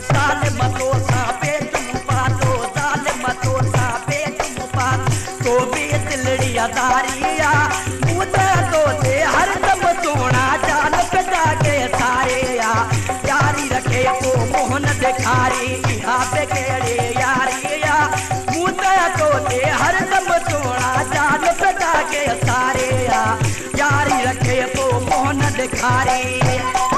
साल मतो सा पेट मुपातो साल मतो सा पेट मुपात तो भी दिलड़ी अदारिया मुदा तो दे हर दम सोना जान पिता के सारिया यारी रखे को मोहन दिखारी यहाँ पे केड़े यारिया मुदा तो दे हर दम सोना जान पिता के सारिया यारी रखे को मोहन दिखारी